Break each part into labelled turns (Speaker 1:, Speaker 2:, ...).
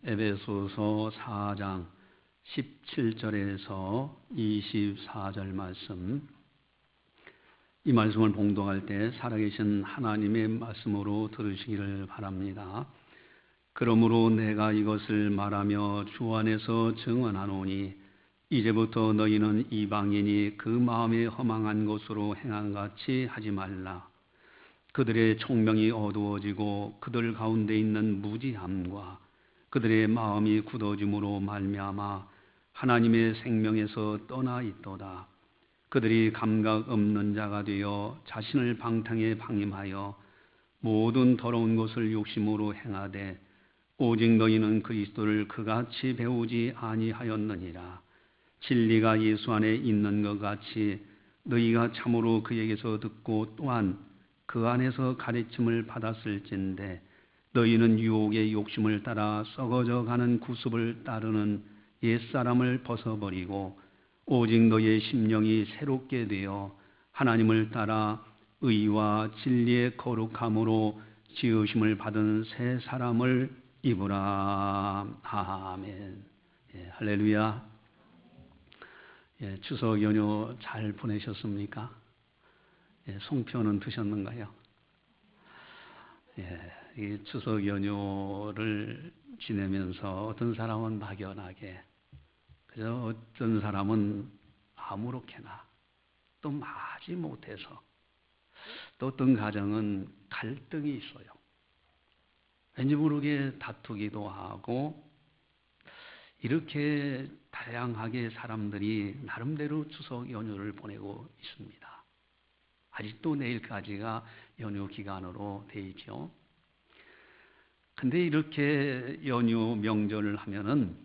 Speaker 1: 에베소서 4장 17절에서 24절 말씀, 이 말씀을 봉독할 때 살아계신 하나님의 말씀으로 들으시기를 바랍니다. 그러므로 내가 이것을 말하며 주 안에서 증언하노니 이제부터 너희는 이방인이 그 마음에 허망한 것으로 행한 같이 하지 말라. 그들의 총명이 어두워지고 그들 가운데 있는 무지함과 그들의 마음이 굳어짐으로 말미암아 하나님의 생명에서 떠나 있도다. 그들이 감각 없는 자가 되어 자신을 방탕에 방임하여 모든 더러운 것을 욕심으로 행하되 오직 너희는 그리스도를 그같이 배우지 아니하였느니라. 진리가 예수 안에 있는 것 같이 너희가 참으로 그에게서 듣고 또한 그 안에서 가르침을 받았을진데 너희는 유혹의 욕심을 따라 썩어져 가는 구습을 따르는 옛사람을 벗어버리고 오직 너희의 심령이 새롭게 되어 하나님을 따라 의와 진리의 거룩함으로 지으심을 받은 새 사람을 입으라. 아멘. 할렐루야. 추석 연휴 잘 보내셨습니까? 송편은 드셨는가요? 이 추석 연휴를 지내면서 어떤 사람은 막연하게, 그저 어떤 사람은 아무렇게나, 또 마지 못해서, 또 어떤 가정은 갈등이 있어요. 왠지 모르게 다투기도 하고, 이렇게 다양하게 사람들이 나름대로 추석 연휴를 보내고 있습니다. 아직도 내일까지가 연휴 기간으로 돼 있죠. 근데 이렇게 연휴 명절을 하면은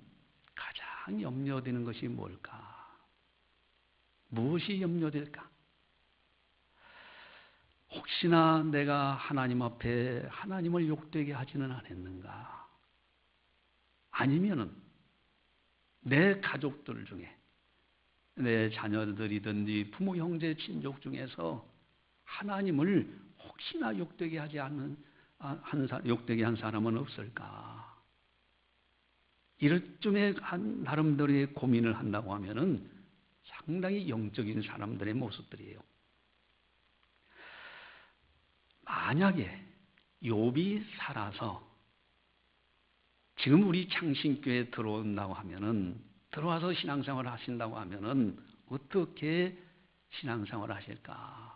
Speaker 1: 가장 염려되는 것이 뭘까? 무엇이 염려될까? 혹시나 내가 하나님 앞에 하나님을 욕되게 하지는 않았는가? 아니면은 내 가족들 중에, 내 자녀들이든지 부모, 형제, 친족 중에서 하나님을 혹시나 욕되게 하지 않는 욕되게 한 사람은 없을까? 이럴 쯤에 나름대로의 고민을 한다고 하면은 상당히 영적인 사람들의 모습들이에요. 만약에 욥이 살아서 지금 우리 창신교회에 들어온다고 하면은, 들어와서 신앙생활을 하신다고 하면은 어떻게 신앙생활을 하실까?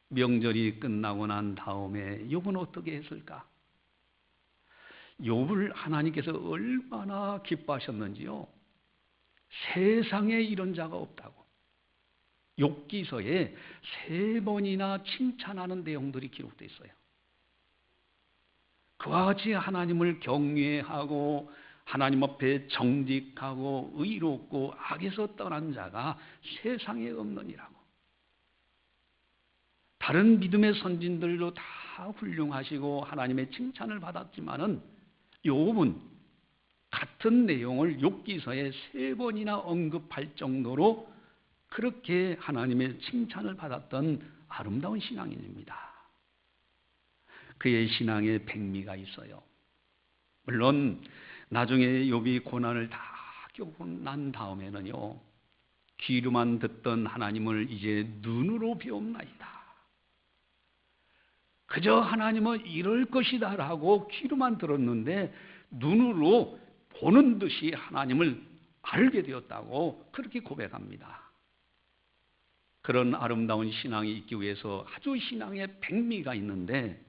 Speaker 1: 명절이 끝나고 난 다음에 욥은 어떻게 했을까? 욥을 하나님께서 얼마나 기뻐하셨는지요. 세상에 이런 자가 없다고 욥기서에 3번이나 칭찬하는 내용들이 기록되어 있어요. 그와 같이 하나님을 경외하고 하나님 앞에 정직하고 의롭고 악에서 떠난 자가 세상에 없느니라고. 다른 믿음의 선진들도 다 훌륭하시고 하나님의 칭찬을 받았지만은 욥은 같은 내용을 욥기서에 3번이나 언급할 정도로 그렇게 하나님의 칭찬을 받았던 아름다운 신앙인입니다. 그의 신앙에 백미가 있어요. 물론 나중에 욥이 고난을 다 겪고 난 다음에는요, 귀로만 듣던 하나님을 이제 눈으로 배움나이다. 그저 하나님은 이럴 것이다 라고 귀로만 들었는데 눈으로 보는 듯이 하나님을 알게 되었다고 그렇게 고백합니다. 그런 아름다운 신앙이 있기 위해서 아주 신앙에 백미가 있는데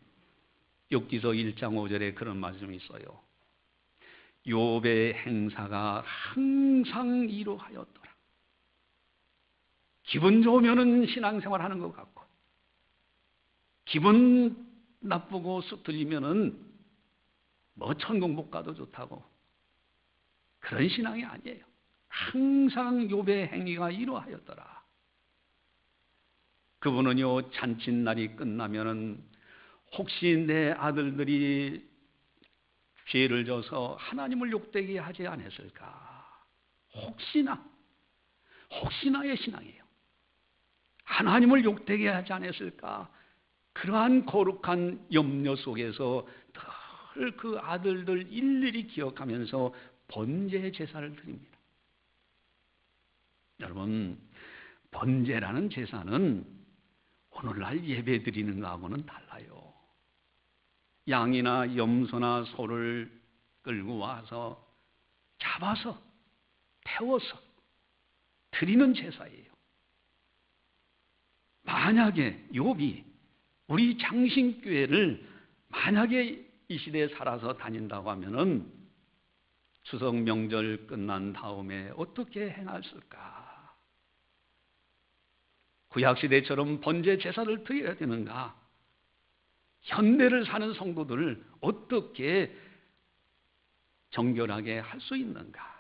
Speaker 1: 욥기서 1장 5절에 그런 말씀이 있어요. 욥의 행사가 항상 이루하였더라. 기분 좋으면은 신앙생활 하는 것 같고, 기분 나쁘고 쑥 들리면은 뭐 천국 못 가도 좋다고, 그런 신앙이 아니에요. 항상 욥의 행위가 이루하였더라. 그분은요, 잔칫날이 끝나면은 혹시 내 아들들이 죄를 져서 하나님을 욕되게 하지 않았을까? 혹시나의 신앙이에요. 하나님을 욕되게 하지 않았을까? 그러한 거룩한 염려 속에서 늘 그 아들들 일일이 기억하면서 번제 제사를 드립니다. 여러분, 번제라는 제사는 오늘날 예배 드리는 거하고는 달라요. 양이나 염소나 소를 끌고 와서 잡아서 태워서 드리는 제사예요. 만약에 욥이 우리 장신교회를 만약에 이 시대에 살아서 다닌다고 하면은 추석 명절 끝난 다음에 어떻게 행했을까? 구약시대처럼 번제 제사를 드려야 되는가? 현대를 사는 성도들을 어떻게 정결하게 할 수 있는가?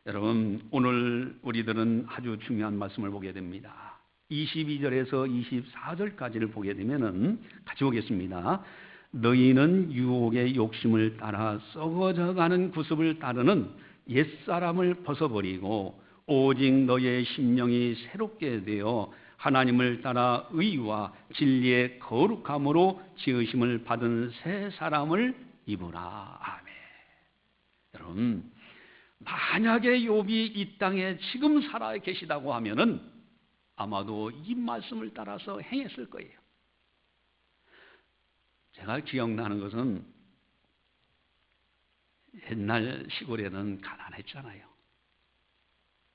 Speaker 1: 여러분, 오늘 우리들은 아주 중요한 말씀을 보게 됩니다. 22절에서 24절까지를 보게 되면은 같이 보겠습니다. 너희는 유혹의 욕심을 따라 썩어져가는 구습을 따르는 옛사람을 벗어버리고 오직 너희의 심령이 새롭게 되어 하나님을 따라 의와 진리의 거룩함으로 지으심을 받은 새 사람을 입으라. 아멘. 여러분, 만약에 욥이 이 땅에 지금 살아 계시다고 하면은 아마도 이 말씀을 따라서 행했을 거예요. 제가 기억나는 것은 옛날 시골에는 가난했잖아요.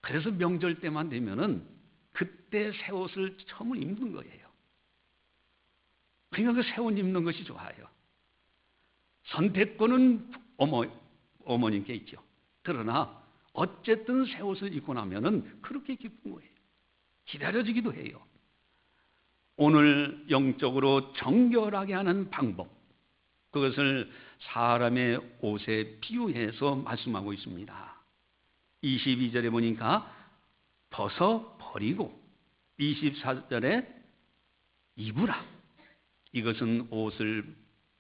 Speaker 1: 그래서 명절 때만 되면은 그때 새 옷을 처음 입는 거예요. 그러니까 그 새 옷 입는 것이 좋아요. 선택권은 어머님께 있죠. 그러나 어쨌든 새 옷을 입고 나면은 그렇게 기쁜 거예요. 기다려지기도 해요. 오늘 영적으로 정결하게 하는 방법, 그것을 사람의 옷에 비유해서 말씀하고 있습니다. 22절에 보니까 벗어버리고 24절에 입으라. 이것은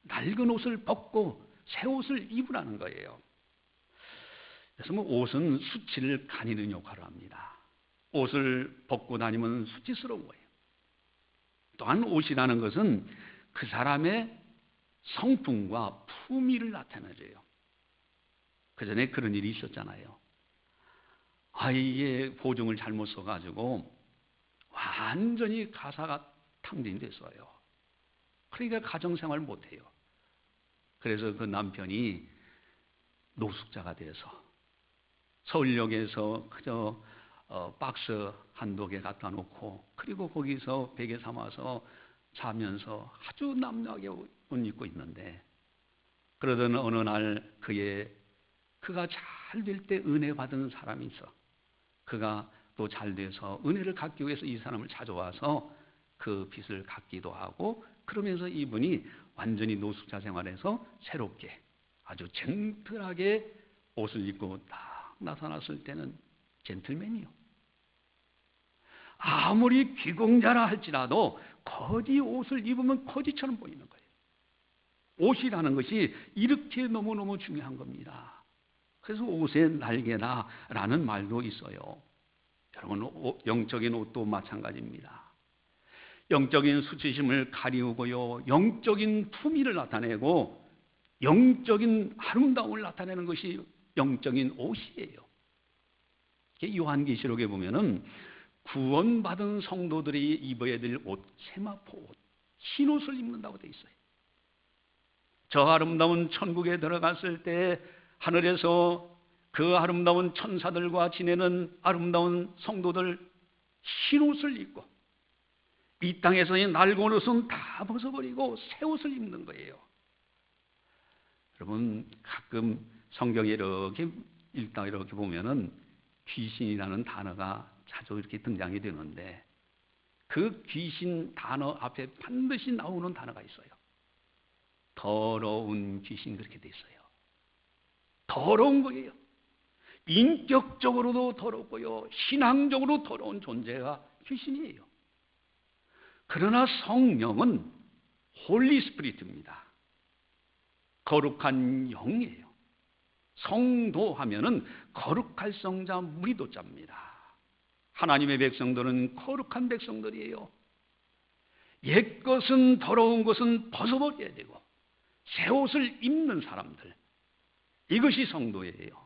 Speaker 1: 낡은 옷을 벗고 새 옷을 입으라는 거예요. 그래서 옷은 수치를 가리는 역할을 합니다. 옷을 벗고 다니면 수치스러운 거예요. 또한 옷이라는 것은 그 사람의 성품과 품위를 나타내줘요. 그 전에 그런 일이 있었잖아요. 아이의 보증을 잘못 써가지고 완전히 가사가 탕진됐어요. 그러니까 가정생활을 못해요. 그래서 그 남편이 노숙자가 돼서 서울역에서 그저 박스 한두 개 갖다 놓고 그리고 거기서 베개 삼아서 자면서 아주 남나게 옷 입고 있는데, 그러던 어느 날 그가 잘 될 때 은혜 받은 사람이 있어. 그가 또 잘 돼서 은혜를 갚기 위해서 이 사람을 찾아와서 그 빚을 갚기도 하고, 그러면서 이분이 완전히 노숙자 생활에서 새롭게 아주 쟁틀하게 옷을 입고 딱 나타났을 때는 젠틀맨이요. 아무리 귀공자라 할지라도 거지 옷을 입으면 거지처럼 보이는 거예요. 옷이라는 것이 이렇게 너무너무 중요한 겁니다. 그래서 옷의 날개다라는 말도 있어요. 여러분, 영적인 옷도 마찬가지입니다. 영적인 수치심을 가리우고요, 영적인 품위를 나타내고 영적인 아름다움을 나타내는 것이 영적인 옷이에요. 요한계시록에 보면은 구원받은 성도들이 입어야 될 옷, 세마포 옷, 흰옷을 입는다고 되어 있어요. 저 아름다운 천국에 들어갔을 때 하늘에서 그 아름다운 천사들과 지내는 아름다운 성도들 흰옷을 입고, 이 땅에서의 낡은 옷은 다 벗어버리고 새 옷을 입는 거예요. 여러분, 가끔 성경에 이렇게 읽다 이렇게 보면은 귀신이라는 단어가 자주 이렇게 등장이 되는데, 그 귀신 단어 앞에 반드시 나오는 단어가 있어요. 더러운 귀신, 그렇게 돼 있어요. 더러운 거예요. 인격적으로도 더럽고요, 신앙적으로 더러운 존재가 귀신이에요. 그러나 성령은 홀리 스피릿입니다. 거룩한 영이에요. 성도 하면은 거룩할 성자 무리도자입니다. 하나님의 백성들은 거룩한 백성들이에요. 옛것은 더러운 것은 벗어버려야 되고 새 옷을 입는 사람들, 이것이 성도예요.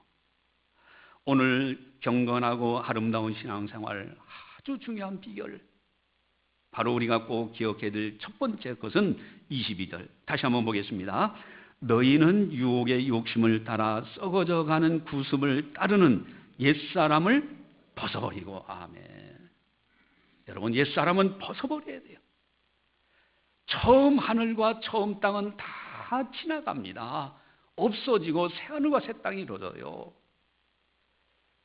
Speaker 1: 오늘 경건하고 아름다운 신앙생활 아주 중요한 비결, 바로 우리가 꼭 기억해야 될 첫 번째 것은 22절 다시 한번 보겠습니다. 너희는 유혹의 욕심을 따라 썩어져 가는 구습을 따르는 옛사람을 벗어버리고. 아멘. 여러분, 옛사람은 벗어버려야 돼요. 처음 하늘과 처음 땅은 다 지나갑니다. 없어지고 새하늘과 새 땅이 이루어져요.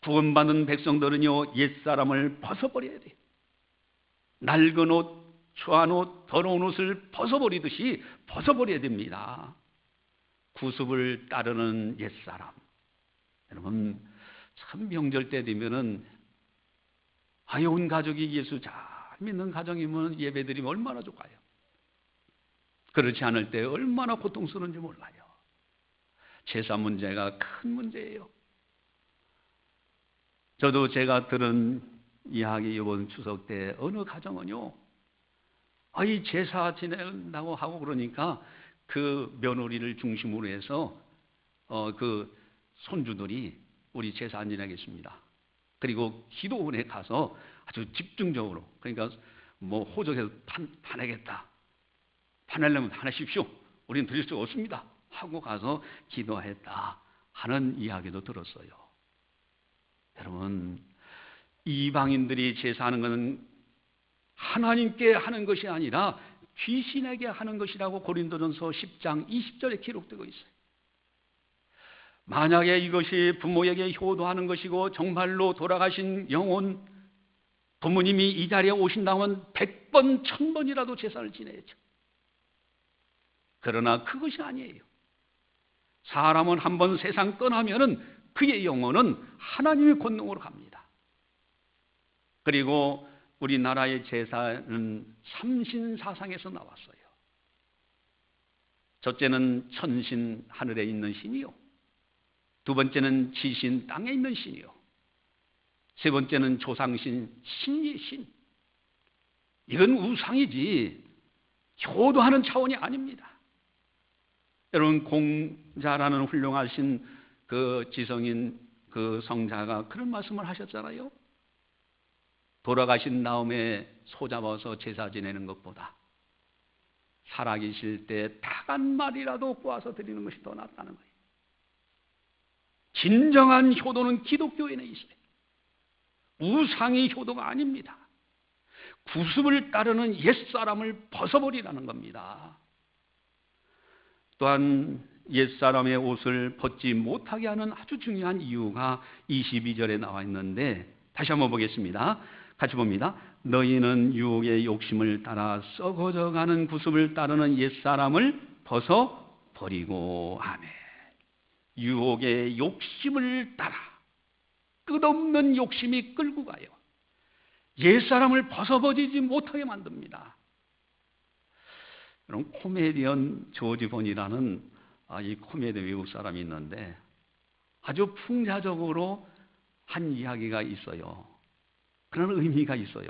Speaker 1: 구원받은 백성들은요, 옛사람을 벗어버려야 돼요. 낡은 옷, 추한 옷, 더러운 옷을 벗어버리듯이 벗어버려야 됩니다. 구습을 따르는 옛사람. 여러분, 참 명절 때 되면은 온 가족이 예수 잘 믿는 가정이면 예배드리면 얼마나 좋아요. 그렇지 않을 때 얼마나 고통스러운지 몰라요. 제사 문제가 큰 문제예요. 저도 제가 들은 이야기, 이번 추석 때 어느 가정은요, 이 제사 지낸다고 하고 그러니까 그 며느리를 중심으로 해서 그 손주들이 우리 제사 안 지내겠습니다. 그리고 기도원에 가서 아주 집중적으로, 그러니까 뭐 호적해서 파내겠다. 파내려면 파내십시오. 우리는 드릴 수 없습니다. 하고 가서 기도했다 하는 이야기도 들었어요. 여러분, 이방인들이 제사하는 것은 하나님께 하는 것이 아니라 귀신에게 하는 것이라고 고린도전서 10장 20절에 기록되고 있어요. 만약에 이것이 부모에게 효도하는 것이고 정말로 돌아가신 영혼, 부모님이 이 자리에 오신다면 100번, 1000번이라도 제사를 지내야죠. 그러나 그것이 아니에요. 사람은 한번 세상 떠나면은 그의 영혼은 하나님의 권능으로 갑니다. 그리고 우리나라의 제사는 삼신사상에서 나왔어요. 첫째는 천신, 하늘에 있는 신이요. 두 번째는 지신, 땅에 있는 신이요. 세 번째는 조상신, 신의 신. 이건 우상이지 효도하는 차원이 아닙니다. 여러분, 공자라는 훌륭하신 그 지성인 그 성자가 그런 말씀을 하셨잖아요. 돌아가신 다음에 소잡아서 제사 지내는 것보다 살아계실 때 닭 한 마리라도 구워서 드리는 것이 더 낫다는 거예요. 진정한 효도는 기독교인에 있어요. 우상의 효도가 아닙니다. 구습을 따르는 옛사람을 벗어버리라는 겁니다. 또한 옛사람의 옷을 벗지 못하게 하는 아주 중요한 이유가 22절에 나와 있는데 다시 한번 보겠습니다. 같이 봅니다. 너희는 유혹의 욕심을 따라 썩어져가는 구습을 따르는 옛사람을 벗어버리고. 아멘. 유혹의 욕심을 따라 끝없는 욕심이 끌고 가요. 옛사람을 벗어버리지 못하게 만듭니다. 여러분, 코미디언 조지 본이라는 이 코미디 외국 사람이 있는데 아주 풍자적으로 한 이야기가 있어요. 그런 의미가 있어요.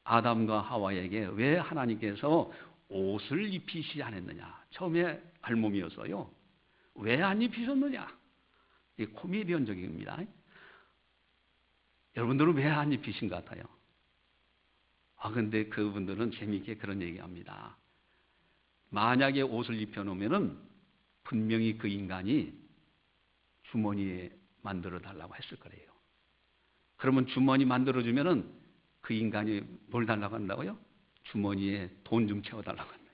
Speaker 1: 아담과 하와에게 왜 하나님께서 옷을 입히시지 않았느냐. 처음에 알몸이었어요. 왜 안 입히셨느냐. 이 코미디언적입니다. 여러분들은 왜 안 입히신 것 같아요? 근데 그분들은 재미있게 그런 얘기합니다. 만약에 옷을 입혀놓으면은 분명히 그 인간이 주머니에 만들어 달라고 했을 거래요. 그러면 주머니 만들어주면은 그 인간이 뭘 달라고 한다고요? 주머니에 돈 좀 채워달라고 한다.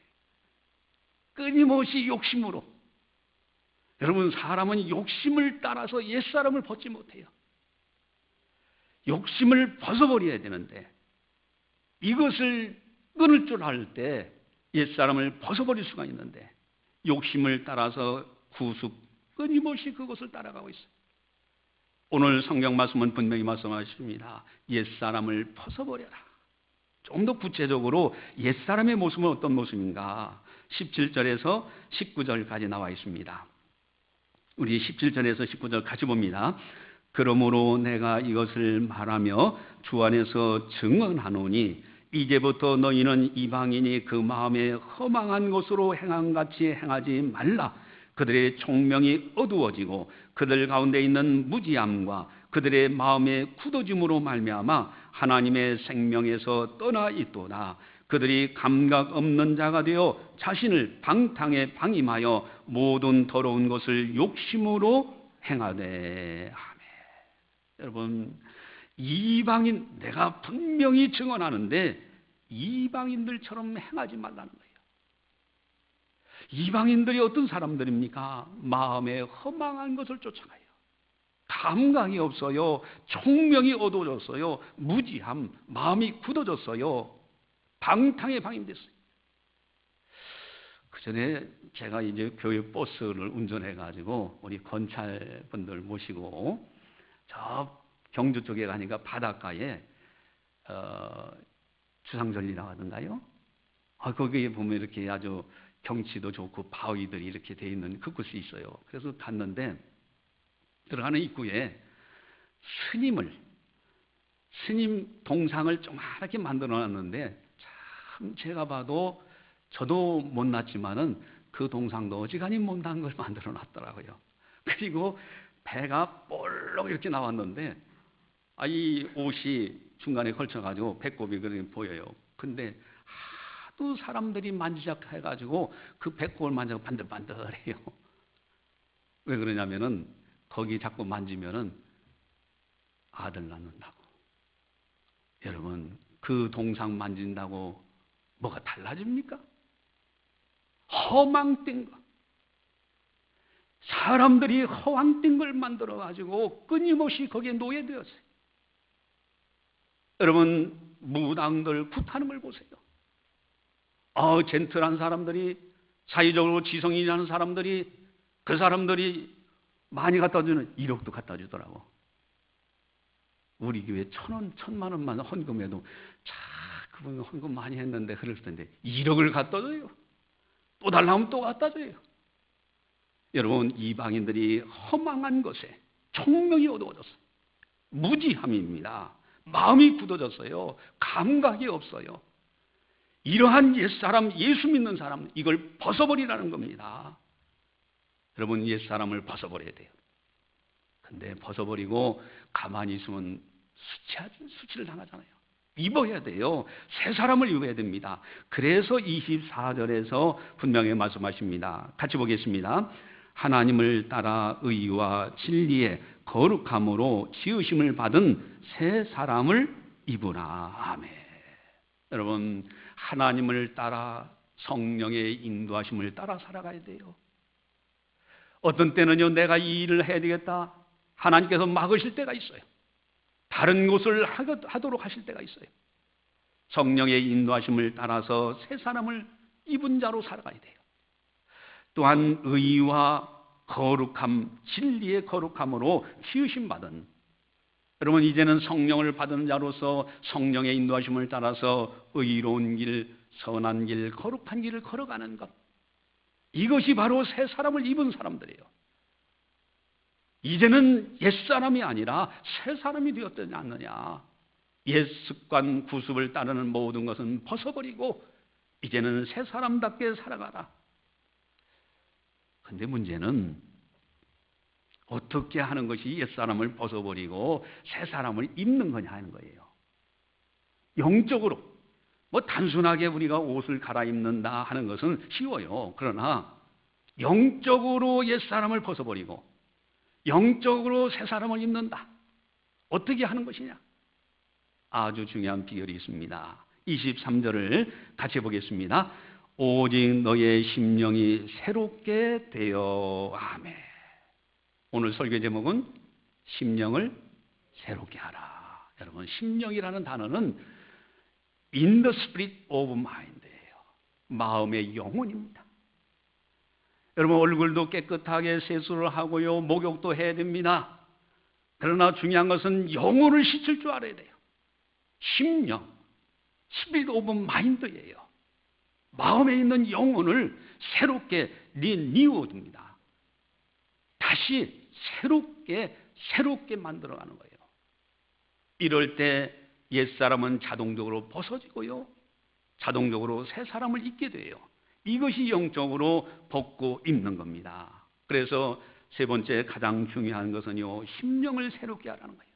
Speaker 1: 끊임없이 욕심으로. 여러분, 사람은 욕심을 따라서 옛사람을 벗지 못해요. 욕심을 벗어버려야 되는데 이것을 끊을 줄 알 때 옛사람을 벗어버릴 수가 있는데 욕심을 따라서 구습, 끊임없이 그것을 따라가고 있어요. 오늘 성경 말씀은 분명히 말씀하십니다. 옛사람을 벗어버려라. 좀 더 구체적으로 옛사람의 모습은 어떤 모습인가? 17절에서 19절까지 나와 있습니다. 우리 17절에서 19절 같이 봅니다. 그러므로 내가 이것을 말하며 주 안에서 증언하노니 이제부터 너희는 이방인이 그 마음에 허망한 것으로 행함같이 행하지 말라. 그들의 총명이 어두워지고 그들 가운데 있는 무지함과 그들의 마음의 굳어짐으로 말미암아 하나님의 생명에서 떠나 있도다. 그들이 감각 없는 자가 되어 자신을 방탕에 방임하여 모든 더러운 것을 욕심으로 행하되. 아멘. 여러분, 이방인, 내가 분명히 증언하는데 이방인들처럼 행하지 말라는 거예요. 이방인들이 어떤 사람들입니까? 마음에 허망한 것을 쫓아가요. 감각이 없어요. 총명이 어두워졌어요. 무지함, 마음이 굳어졌어요. 방탕에 방임됐어요. 그 전에 제가 이제 교회 버스를 운전해가지고 우리 건찰분들 모시고 저 경주 쪽에 가니까 바닷가에 주상절리라고 하던가요? 거기에 보면 이렇게 아주 경치도 좋고 바위들이 이렇게 돼 있는 그곳이 있어요. 그래서 갔는데 들어가는 입구에 스님 동상을 조그맣게 만들어 놨는데 참 제가 봐도 저도 못났지만은 그 동상도 어지간히 못난 걸 만들어 놨더라고요. 그리고 배가 볼록 이렇게 나왔는데 이 옷이 중간에 걸쳐가지고 배꼽이 그렇게 보여요. 근데 하도 사람들이 만지작해가지고 그 배꼽을 만지고 반들반들해요. 왜 그러냐면은 거기 자꾸 만지면은 아들 낳는다고. 여러분, 그 동상 만진다고 뭐가 달라집니까? 허망된 거. 사람들이 허황된 걸 만들어가지고 끊임없이 거기에 노예되었어요. 여러분, 무당들 굿하는 걸 보세요. 젠틀한 사람들이, 사회적으로 지성이 있는 사람들이, 그 사람들이 많이 갖다 주는 1억도 갖다 주더라고. 우리 교회 1,000원, 1,000만 원만 헌금해도 그분 헌금 많이 했는데 그럴 텐데 1억을 갖다 줘요. 또 달라면 또 갖다 줘요. 여러분, 이방인들이 허망한 것에 총명이 어두워졌어요. 무지함입니다. 마음이 굳어졌어요. 감각이 없어요. 이러한 옛사람, 예수 믿는 사람, 이걸 벗어버리라는 겁니다. 여러분, 옛사람을 벗어버려야 돼요. 근데 벗어버리고 가만히 있으면 수치를 당하잖아요. 입어야 돼요. 새 사람을 입어야 됩니다. 그래서 24절에서 분명히 말씀하십니다. 같이 보겠습니다. 하나님을 따라 의와 진리의 거룩함으로 지으심을 받은 새 사람을 입으라. 아멘. 여러분, 하나님을 따라 성령의 인도하심을 따라 살아가야 돼요. 어떤 때는요, 내가 이 일을 해야 되겠다. 하나님께서 막으실 때가 있어요. 다른 곳을 하도록 하실 때가 있어요. 성령의 인도하심을 따라서 새 사람을 입은 자로 살아가야 돼요. 또한 의와 거룩함, 진리의 거룩함으로 지으심 받은, 여러분, 이제는 성령을 받은 자로서 성령의 인도하심을 따라서 의로운 길, 선한 길, 거룩한 길을 걸어가는 것, 이것이 바로 새 사람을 입은 사람들이에요. 이제는 옛사람이 아니라 새 사람이 되었지 않느냐. 옛 습관, 구습을 따르는 모든 것은 벗어버리고 이제는 새 사람답게 살아가라. 근데 문제는 어떻게 하는 것이 옛사람을 벗어버리고 새 사람을 입는 거냐 하는 거예요. 영적으로, 단순하게 우리가 옷을 갈아입는다 하는 것은 쉬워요. 그러나 영적으로 옛사람을 벗어버리고 영적으로 새 사람을 입는다. 어떻게 하는 것이냐? 아주 중요한 비결이 있습니다. 23절을 같이 보겠습니다. 오직 너의 심령이 새롭게 되어. 아멘. 오늘 설교 제목은 심령을 새롭게 하라. 여러분, 심령이라는 단어는 in the spirit of mind예요. 마음의 영혼입니다. 여러분, 얼굴도 깨끗하게 세수를 하고요, 목욕도 해야 됩니다. 그러나 중요한 것은 영혼을 씻을 줄 알아야 돼요. 심령, spirit of mind예요. 마음에 있는 영혼을 새롭게 리뉴어줍니다. 다시 새롭게 만들어가는 거예요. 이럴 때 옛사람은 자동적으로 벗어지고요, 자동적으로 새 사람을 입게 돼요. 이것이 영적으로 벗고 입는 겁니다. 그래서 세 번째 가장 중요한 것은요, 심령을 새롭게 하라는 거예요.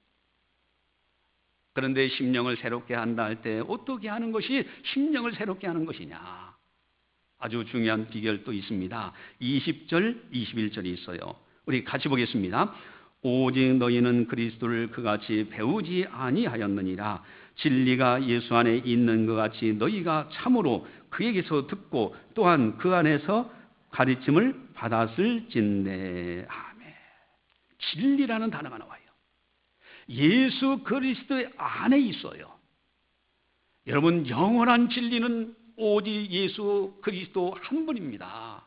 Speaker 1: 그런데 심령을 새롭게 한다 할 때 어떻게 하는 것이 심령을 새롭게 하는 것이냐? 아주 중요한 비결도 있습니다. 20절, 21절이 있어요. 우리 같이 보겠습니다. 오직 너희는 그리스도를 그같이 배우지 아니하였느니라. 진리가 예수 안에 있는 것 같이 너희가 참으로 그에게서 듣고 또한 그 안에서 가르침을 받았을진대. 아멘. 진리라는 단어가 나와요. 예수 그리스도의 안에 있어요. 여러분, 영원한 진리는 오직 예수 그리스도 한 분입니다.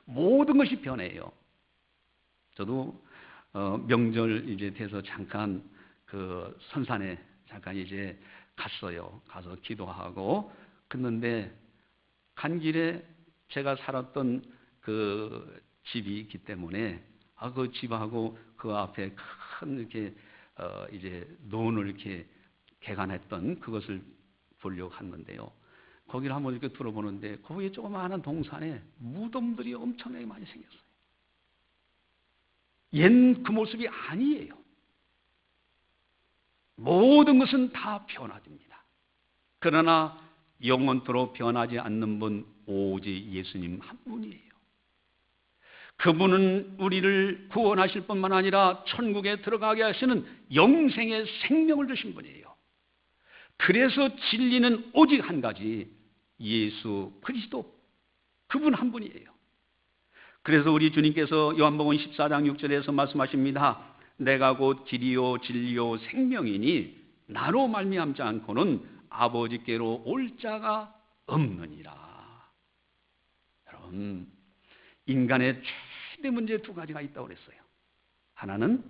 Speaker 1: 모든 것이 변해요. 저도 명절 이제 돼서 잠깐 그 선산에 잠깐 이제 갔어요. 가서 기도하고 그랬는데 간 길에 제가 살았던 그 집이 있기 때문에 그 집하고 그 앞에 큰 이렇게 이제 논을 이렇게 개간했던 그것을 보려고 갔는데요. 거기를 한번 이렇게 들어보는데 거기에 조그마한 동산에 무덤들이 엄청나게 많이 생겼어요. 옛 그 모습이 아니에요. 모든 것은 다 변화됩니다. 그러나 영원토록 변하지 않는 분 오직 예수님 한 분이에요. 그분은 우리를 구원하실 뿐만 아니라 천국에 들어가게 하시는 영생의 생명을 주신 분이에요. 그래서 진리는 오직 한 가지, 예수 그리스도, 그분 한 분이에요. 그래서 우리 주님께서 요한복음 14장 6절에서 말씀하십니다. 내가 곧 길이요 진리요 생명이니 나로 말미암지 않고는 아버지께로 올 자가 없느니라. 여러분, 인간의 최대 문제 두 가지가 있다고 그랬어요. 하나는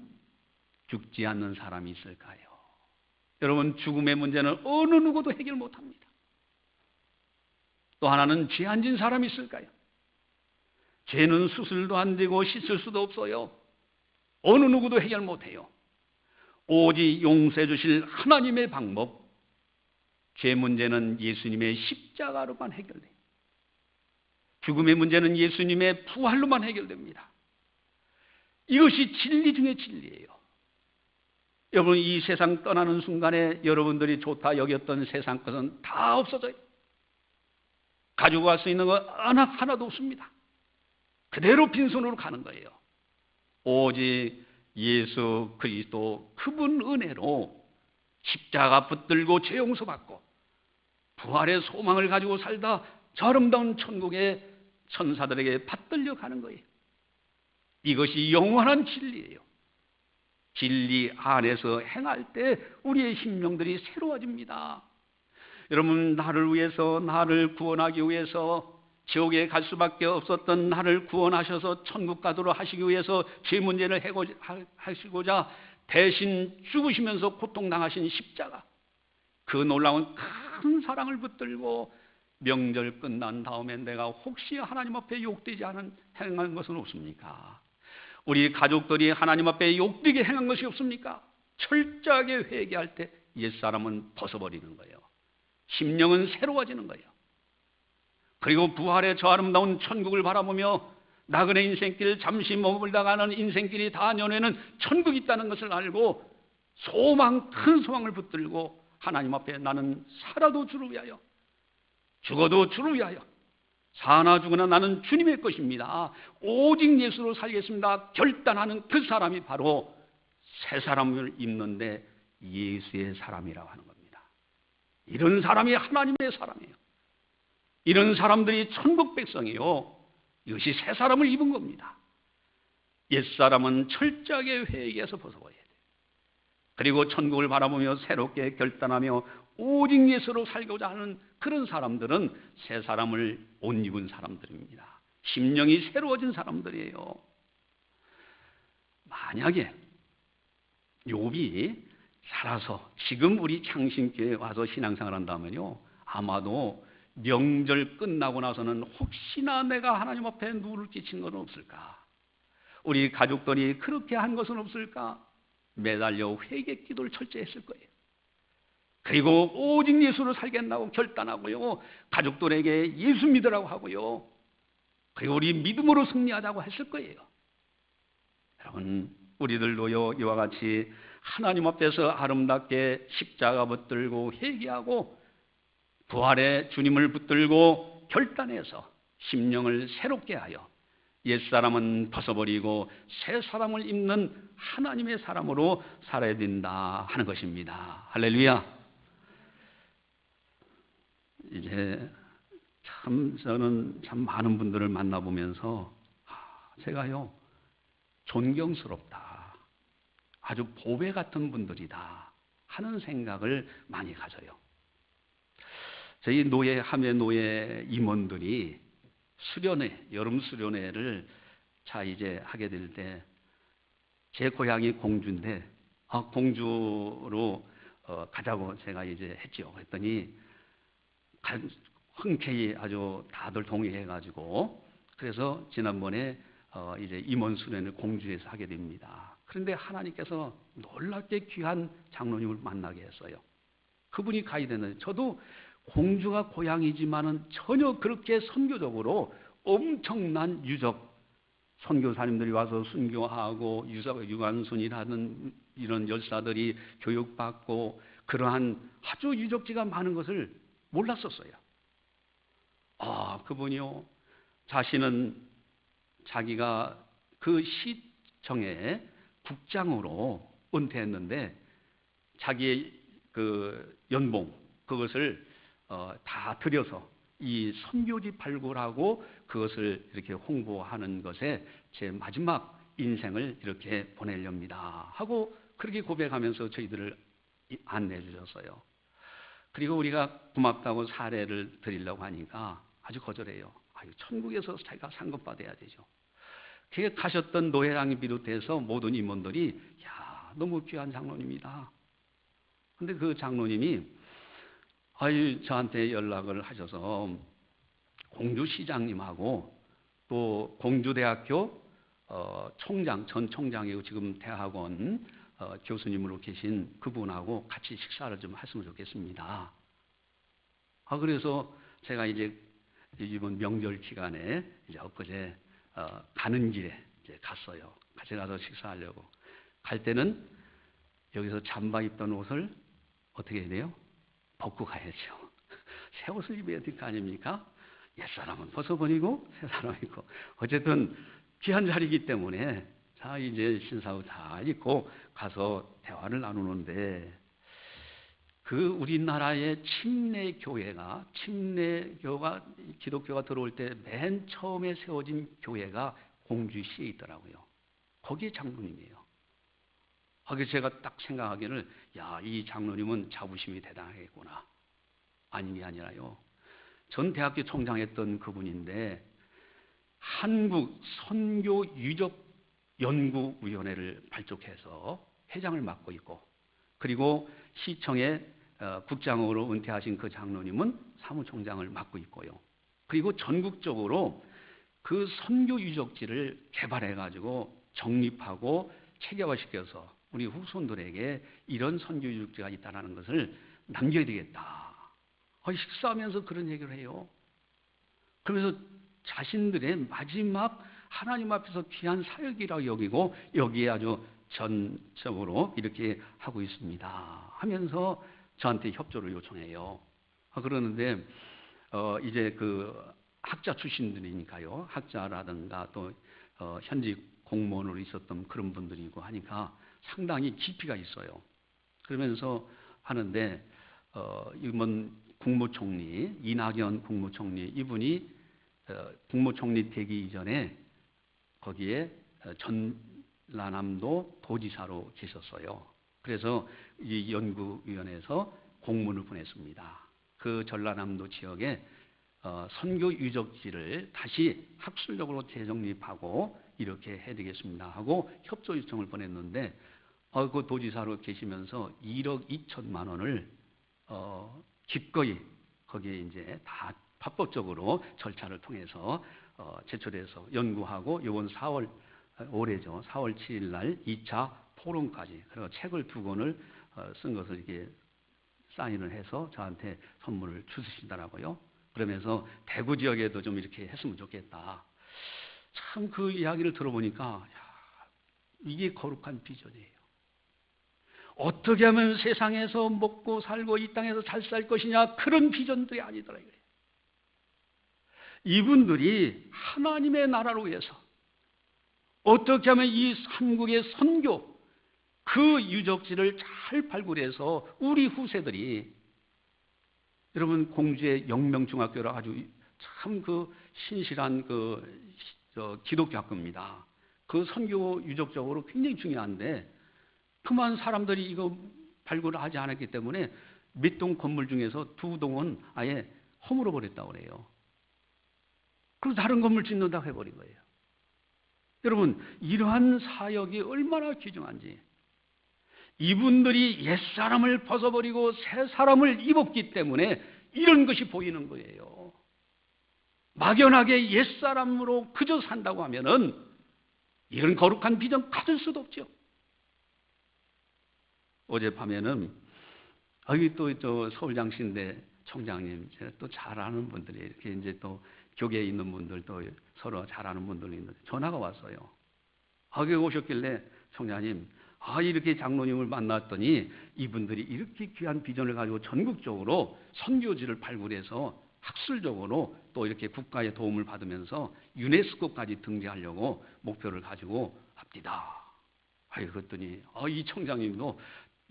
Speaker 1: 죽지 않는 사람이 있을까요? 여러분, 죽음의 문제는 어느 누구도 해결 못합니다. 또 하나는 죄 안 진 사람이 있을까요? 죄는 수술도 안 되고 씻을 수도 없어요. 어느 누구도 해결 못해요. 오직 용서해 주실 하나님의 방법, 죄 문제는 예수님의 십자가로만 해결돼요. 죽음의 문제는 예수님의 부활로만 해결됩니다. 이것이 진리 중의 진리예요. 여러분, 이 세상 떠나는 순간에 여러분들이 좋다 여겼던 세상 것은 다 없어져요. 가지고 갈 수 있는 거 하나도 없습니다. 그대로 빈손으로 가는 거예요. 오직 예수 그리스도 그분 은혜로 십자가 붙들고 죄 용서받고 부활의 소망을 가지고 살다 저 아름다운 천국에 천사들에게 받들려 가는 거예요. 이것이 영원한 진리예요. 진리 안에서 행할 때 우리의 심령들이 새로워집니다. 여러분, 나를 위해서, 나를 구원하기 위해서 지옥에 갈 수밖에 없었던 나를 구원하셔서 천국 가도록 하시기 위해서 죄 문제를 해결하시고자 대신 죽으시면서 고통당하신 십자가, 그 놀라운 큰 사랑을 붙들고 명절 끝난 다음에 내가 혹시 하나님 앞에 욕되지 않은 행한 것은 없습니까? 우리 가족들이 하나님 앞에 욕되게 행한 것이 없습니까? 철저하게 회개할 때 옛사람은 벗어버리는 거예요. 심령은 새로워지는 거예요. 그리고 부활의 저 아름다운 천국을 바라보며 나그네 인생길 잠시 머물다가는 인생길이 다 연회는 천국이 있다는 것을 알고 소망, 큰 소망을 붙들고 하나님 앞에 나는 살아도 주를 위하여, 죽어도 주를 위하여, 사나 죽으나 나는 주님의 것입니다. 오직 예수로 살겠습니다. 결단하는 그 사람이 바로 새 사람을 입는데 예수의 사람이라고 하는 겁니다. 이런 사람이 하나님의 사람이에요. 이런 사람들이 천국 백성이요. 이것이 새 사람을 입은 겁니다. 옛사람은 철저하게 회개해서 벗어버려야 돼요. 그리고 천국을 바라보며 새롭게 결단하며 오직 예수로 살고자 하는 그런 사람들은 새 사람을 옷 입은 사람들입니다. 심령이 새로워진 사람들이에요. 만약에 욥이 살아서 지금 우리 창신교회에 와서 신앙생활 한다면요, 아마도 명절 끝나고 나서는 혹시나 내가 하나님 앞에 누를 끼친 건 없을까? 우리 가족들이 그렇게 한 것은 없을까? 매달려 회개 기도를 철저히 했을 거예요. 그리고 오직 예수를 살겠다고 결단하고요. 가족들에게 예수 믿으라고 하고요. 그리고 우리 믿음으로 승리하자고 했을 거예요. 여러분, 우리들도요, 이와 같이 하나님 앞에서 아름답게 십자가 붙들고 회개하고 부활의 주님을 붙들고 결단해서 심령을 새롭게 하여 옛사람은 벗어버리고 새 사람을 입는 하나님의 사람으로 살아야 된다 하는 것입니다. 할렐루야. 이제 저는 참 많은 분들을 만나보면서 제가요, 존경스럽다, 아주 보배 같은 분들이다 하는 생각을 많이 가져요. 저희 노예, 함의 노예 임원들이 수련회, 여름 수련회를 이제 하게 될 때 제 고향이 공주인데 공주로 가자고 제가 이제 했죠. 그랬더니 흔쾌히 아주 다들 동의해가지고 그래서 지난번에 이제 임원 수련을 공주에서 하게 됩니다. 그런데 하나님께서 놀랍게 귀한 장로님을 만나게 했어요. 그분이 가이드는 저도 공주가 고향이지만은 전혀 그렇게 선교적으로 엄청난 유적 선교사님들이 와서 순교하고 유관순이라는 이런 열사들이 교육받고 그러한 아주 유적지가 많은 것을 몰랐었어요. 그분이요, 자신은 자기가 그 시청의 국장으로 은퇴했는데 자기의 그 연봉 그것을 다 들여서 이 선교지 발굴하고 그것을 이렇게 홍보하는 것에 제 마지막 인생을 이렇게 보내렵니다 하고 그렇게 고백하면서 저희들을 안내해 주셨어요. 그리고 우리가 고맙다고 사례를 드리려고 하니까 아주 거절해요. 천국에서 자기가 상급받아야 되죠. 그게 가셨던 노회랑이 비롯해서 모든 임원들이 너무 귀한 장로님이다. 근데 그 장로님이 저한테 연락을 하셔서 공주시장님하고 또 공주대학교 총장, 전 총장이고 지금 대학원 교수님으로 계신 그분하고 같이 식사를 좀 했으면 좋겠습니다. 그래서 제가 이제 이번 명절 기간에 이제 엊그제 가는 길에 이제 갔어요. 같이 가서 식사하려고. 갈 때는 여기서 잠바 입던 옷을 어떻게 해야 돼요? 벗고 가야죠. 새 옷을 입어야 될 거 아닙니까? 옛사람은 벗어버리고 새 사람 입고. 어쨌든 귀한 자리이기 때문에 이제 신사옷 다 입고 가서 대화를 나누는데 그 우리나라의 침례교회가 기독교가 들어올 때 맨 처음에 세워진 교회가 공주시에 있더라고요. 거기에 장로님이에요. 그래서 제가 딱 생각하기를 이 장로님은 자부심이 대단하겠구나. 아닌 게 아니라요. 전 대학교 총장했던 그분인데 한국 선교 유적 연구위원회를 발족해서 회장을 맡고 있고 그리고 시청의 국장으로 은퇴하신 그 장로님은 사무총장을 맡고 있고요. 그리고 전국적으로 그 선교 유적지를 개발해가지고 정립하고 체계화시켜서 우리 후손들에게 이런 선교 유적지가 있다는 것을 남겨야 되겠다. 식사하면서 그런 얘기를 해요. 그러면서 자신들의 마지막 하나님 앞에서 귀한 사역이라고 여기고 여기에 아주 전적으로 이렇게 하고 있습니다 하면서 저한테 협조를 요청해요. 그러는데 이제 그 학자 출신들이니까요. 학자라든가 또 현직 공무원으로 있었던 그런 분들이고 하니까 상당히 깊이가 있어요. 그러면서 하는데 이번 국무총리 이낙연 국무총리 이분이 국무총리 되기 이전에 거기에 전라남도 도지사로 계셨어요. 그래서 이 연구위원회에서 공문을 보냈습니다. 그 전라남도 지역에 선교 유적지를 다시 학술적으로 재정립하고 이렇게 해야 되겠습니다 하고 협조 요청을 보냈는데 그 도지사로 계시면서 1억 2천만 원을 기꺼이 거기에 이제 다 합법적으로 절차를 통해서 제출해서 연구하고 이번 4월 올해죠. 4월 7일 날 2차 토론까지 그리고 책을 2권을 쓴 것을 이렇게 사인을 해서 저한테 선물을 주시더라고요. 그러면서 대구 지역에도 좀 이렇게 했으면 좋겠다. 참 그 이야기를 들어보니까 야, 이게 거룩한 비전이에요. 어떻게 하면 세상에서 먹고 살고 이 땅에서 잘 살 것이냐, 그런 비전들이 아니더라고요. 이분들이 하나님의 나라로 위해서 어떻게 하면 이 한국의 선교, 그 유적지를 잘 발굴해서 우리 후세들이, 여러분 공주의 영명중학교라 아주 참 그 신실한 기독교 학교입니다. 그 선교 유적적으로 굉장히 중요한데 그만 사람들이 이거 발굴을 하지 않았기 때문에 몇 동 건물 중에서 2동은 아예 허물어 버렸다고 그래요. 그리고 다른 건물 짓는다고 해버린 거예요. 여러분, 이러한 사역이 얼마나 귀중한지. 이분들이 옛사람을 벗어버리고 새 사람을 입었기 때문에 이런 것이 보이는 거예요. 막연하게 옛사람으로 그저 산다고 하면은 이런 거룩한 비전 가질 수도 없죠. 어젯밤에는 여기 또 서울장신대 총장님, 제가 또 잘 아는 분들이 이렇게 이제 또 교계에 있는 분들 또 서로 잘 아는 분들이 있는데 전화가 왔어요. 거기 오셨길래 총장님, 이렇게 장로님을 만났더니 이분들이 이렇게 귀한 비전을 가지고 전국적으로 선교지를 발굴해서 학술적으로 또 이렇게 국가의 도움을 받으면서 유네스코까지 등재하려고 목표를 가지고 합니다. 그랬더니 이 총장님도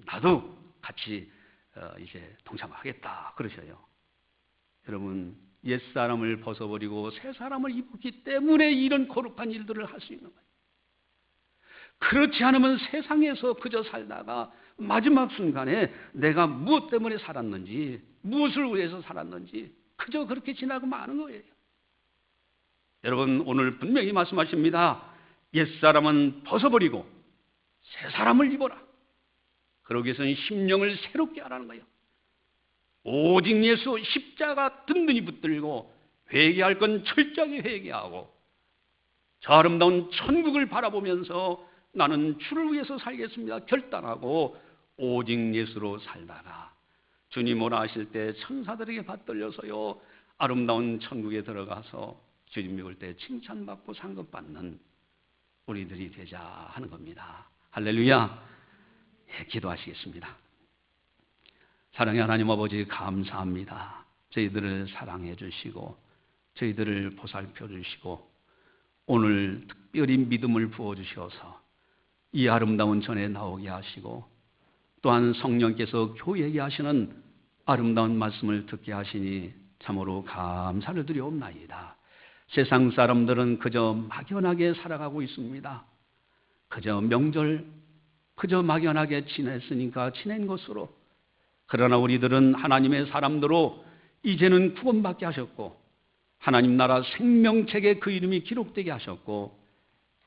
Speaker 1: 나도 같이 이제 동참하겠다 그러셔요. 여러분, 옛사람을 벗어버리고 새 사람을 입었기 때문에 이런 거룩한 일들을 할 수 있는 거예요. 그렇지 않으면 세상에서 그저 살다가 마지막 순간에 내가 무엇 때문에 살았는지, 무엇을 위해서 살았는지 그저 그렇게 지나고 마는 거예요. 여러분, 오늘 분명히 말씀하십니다. 옛사람은 벗어버리고 새 사람을 입어라. 그러기 위해서는 심령을 새롭게 하라는 거예요. 오직 예수 십자가 든든히 붙들고 회개할 건 철저하게 회개하고 저 아름다운 천국을 바라보면서 나는 주를 위해서 살겠습니다 결단하고 오직 예수로 살다가 주님 오라 하실 때 천사들에게 받들려서요 아름다운 천국에 들어가서 주님 믿을 때 칭찬받고 상급받는 우리들이 되자 하는 겁니다. 할렐루야. 기도하시겠습니다. 사랑의 하나님 아버지, 감사합니다. 저희들을 사랑해 주시고 저희들을 보살펴 주시고 오늘 특별히 믿음을 부어 주셔서 이 아름다운 전에 나오게 하시고 또한 성령께서 교회에게 하시는 아름다운 말씀을 듣게 하시니 참으로 감사를 드리옵나이다. 세상 사람들은 그저 막연하게 살아가고 있습니다. 그저 명절 그저 막연하게 지냈으니까 지낸 것으로. 그러나 우리들은 하나님의 사람들로 이제는 구원받게 하셨고 하나님 나라 생명책에 그 이름이 기록되게 하셨고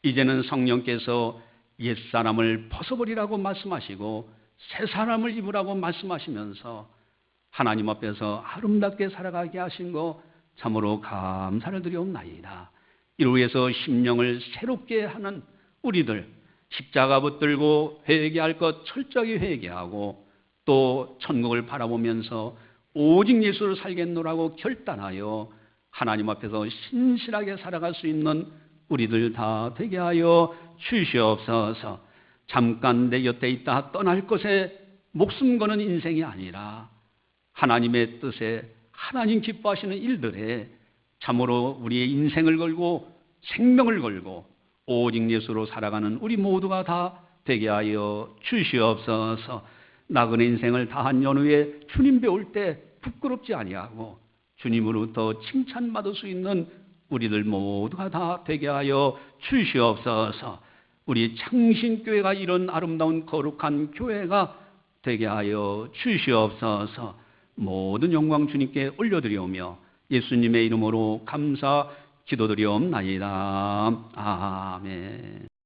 Speaker 1: 이제는 성령께서 옛사람을 벗어버리라고 말씀하시고 새 사람을 입으라고 말씀하시면서 하나님 앞에서 아름답게 살아가게 하신 거 참으로 감사를 드리옵나이다. 이로 위해서 심령을 새롭게 하는 우리들, 십자가 붙들고 회개할 것 철저히 회개하고 또 천국을 바라보면서 오직 예수를 살겠노라고 결단하여 하나님 앞에서 신실하게 살아갈 수 있는 우리들 다 되게 하여 주시옵소서. 잠깐 내 곁에 있다 떠날 것에 목숨 거는 인생이 아니라 하나님의 뜻에 하나님 기뻐하시는 일들에 참으로 우리의 인생을 걸고 생명을 걸고 오직 예수로 살아가는 우리 모두가 다 되게 하여 주시옵소서. 나그네 인생을 다한 연후에 주님 배울 때 부끄럽지 아니하고 주님으로부터 칭찬받을 수 있는 우리들 모두가 다 되게 하여 주시옵소서. 우리 창신교회가 이런 아름다운 거룩한 교회가 되게 하여 주시옵소서. 모든 영광 주님께 올려드리오며 예수님의 이름으로 감사 기도드리옵나이다. 아멘.